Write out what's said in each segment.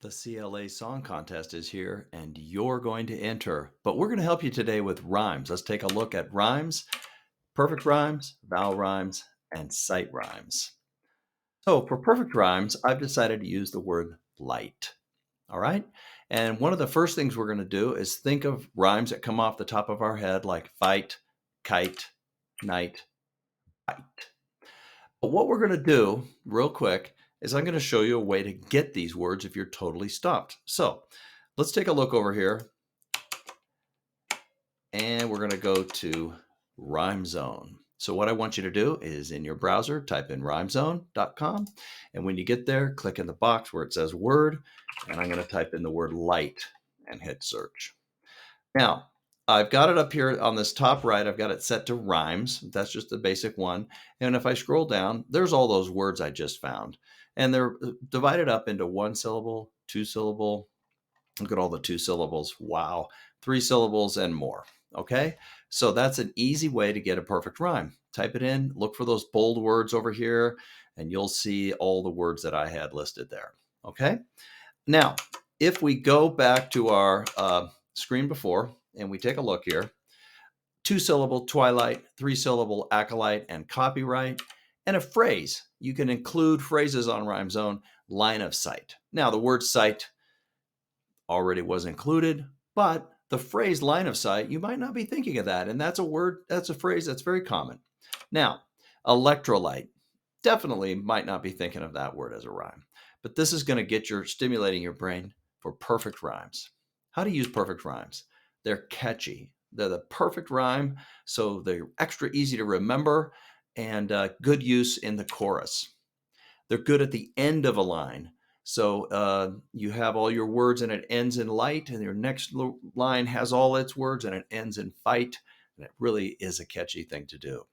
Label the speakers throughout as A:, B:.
A: The CLA Song Contest is here and you're going to enter. But we're going to help you today with rhymes. Let's take a look at rhymes, perfect rhymes, vowel rhymes, and sight rhymes. So for perfect rhymes, I've decided to use the word light. All right. And one of the first things we're going to do is think of rhymes that come off the top of our head like fight, kite, night, bite. But what we're going to do real quick is I'm going to show you a way to get these words if you're totally stumped. So let's take a look over here and we're going to go to Rhyme Zone. So what I want you to do is in your browser, type in rhymezone.com. And when you get there, click in the box where it says word, and I'm going to type in the word light and hit search. Now, I've got it up here on this top right. I've got it set to rhymes. That's just the basic one. And if I scroll down, there's all those words I just found. And they're divided up into 1 syllable, 2 syllable. Look at all the 2 syllables. Wow. 3 syllables and more. Okay. So that's an easy way to get a perfect rhyme. Type it in, look for those bold words over here, and you'll see all the words that I had listed there. Okay. Now, if we go back to our screen before and we take a look here, 2 syllable twilight, 3 syllable acolyte and copyright, and a phrase. You can include phrases on Rhyme Zone, line of sight. Now, the word sight already was included, but the phrase line of sight, you might not be thinking of that. And that's a word, that's a phrase that's very common. Now, electrolyte, definitely might not be thinking of that word as a rhyme, but this is going to get your stimulating your brain for perfect rhymes. How to use perfect rhymes? They're catchy. They're the perfect rhyme, so they're extra easy to remember and good use in the chorus. They're good at the end of a line. So you have all your words and it ends in light, and your next line has all its words and it ends in fight. And it really is a catchy thing to do.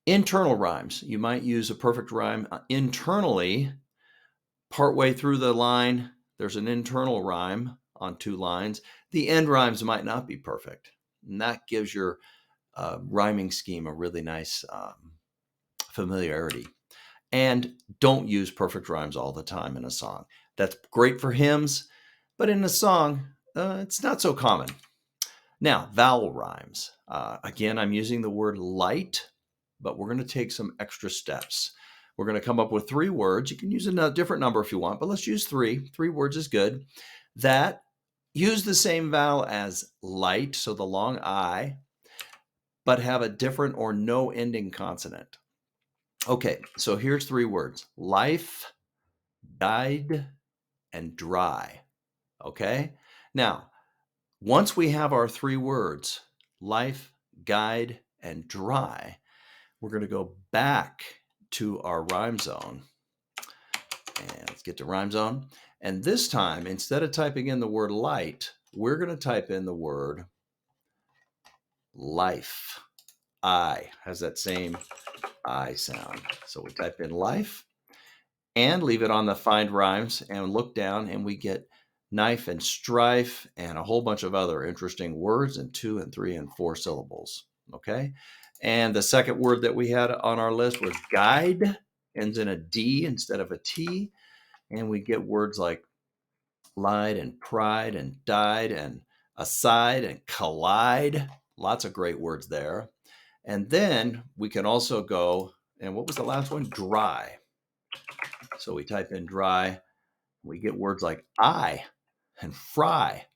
A: Internal rhymes. You might use a perfect rhyme internally. Partway through the line, there's an internal rhyme on 2 lines. The end rhymes might not be perfect. And that gives your rhyming scheme a really nice familiarity. And don't use perfect rhymes all the time in a song. That's great for hymns, but in a song, it's not so common. Now, vowel rhymes. Again, I'm using the word light, but we're going to take some extra steps. We're going to come up with 3 words. You can use a different number if you want, but let's use 3. 3 words is good. That use the same vowel as light, so the long I, but have a different or no ending consonant. Okay, so here's 3 words: life, guide, and dry. Okay, now once we have our 3 words, life, guide, and dry, we're going to go back to our rhyme zone. And let's get to rhyme zone. And this time, instead of typing in the word light, we're going to type in the word life. I has that same I sound. So we type in life and leave it on the find rhymes and look down, and we get knife and strife and a whole bunch of other interesting words in 2 and 3 and 4 syllables. Okay. And the second word that we had on our list was guide, ends in a D instead of a T. And we get words like lied and pride and died and aside and collide. Lots of great words there. And then we can also go, and what was the last one? Dry. So we type in dry, we get words like I and fry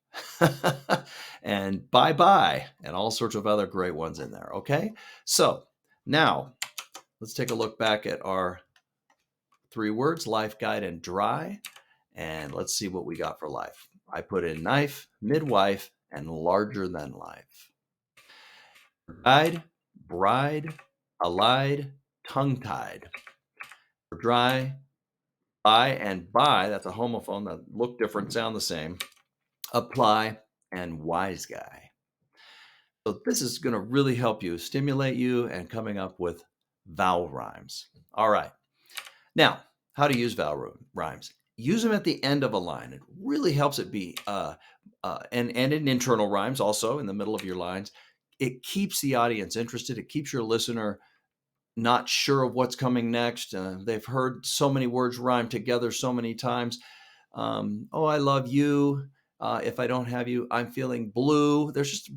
A: and bye-bye and all sorts of other great ones in there. Okay. So now let's take a look back at our 3 words, life, guide, and dry. And let's see what we got for life. I put in knife, midwife, and larger than life. Guide, bride, allied, tongue-tied. For dry, by and by, that's a homophone that look different, sound the same. Apply and wise guy. So this is going to really help you, stimulate you, and coming up with vowel rhymes. All right. Now, how to use vowel rhymes. Use them at the end of a line. It really helps it be, and in internal rhymes also in the middle of your lines. It keeps the audience interested. It keeps your listener not sure of what's coming next. They've heard so many words rhyme together so many times. Oh, I love you. If I don't have you, I'm feeling blue. There's just,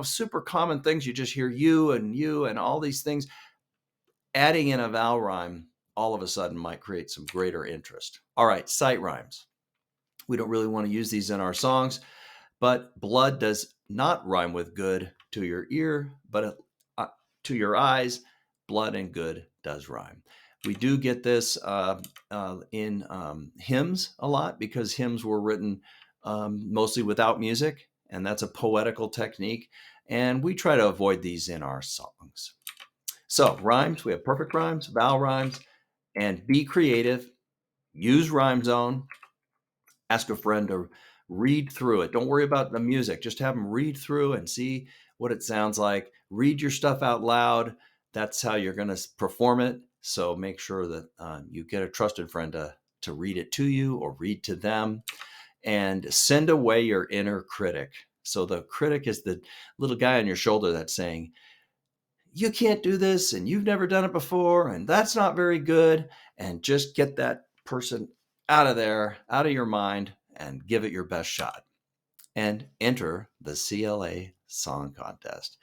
A: super common things. You just hear you and all these things. Adding in a vowel rhyme all of a sudden might create some greater interest. All right, sight rhymes. We don't really want to use these in our songs, but blood does not rhyme with good to your ear, but to your eyes. Blood and good does rhyme. We do get this in hymns a lot, because hymns were written mostly without music, and that's a poetical technique. And we try to avoid these in our songs. So rhymes, we have perfect rhymes, vowel rhymes, and be creative. Use Rhyme Zone. Ask a friend to read through it. Don't worry about the music. Just have them read through and see what it sounds like. Read your stuff out loud. That's how you're going to perform it. So make sure that you get a trusted friend to read it to you or read to them, and send away your inner critic. So the critic is the little guy on your shoulder that's saying, you can't do this, and you've never done it before, and that's not very good. And just get that person out of there, out of your mind, and give it your best shot. And enter the CLA Song Contest.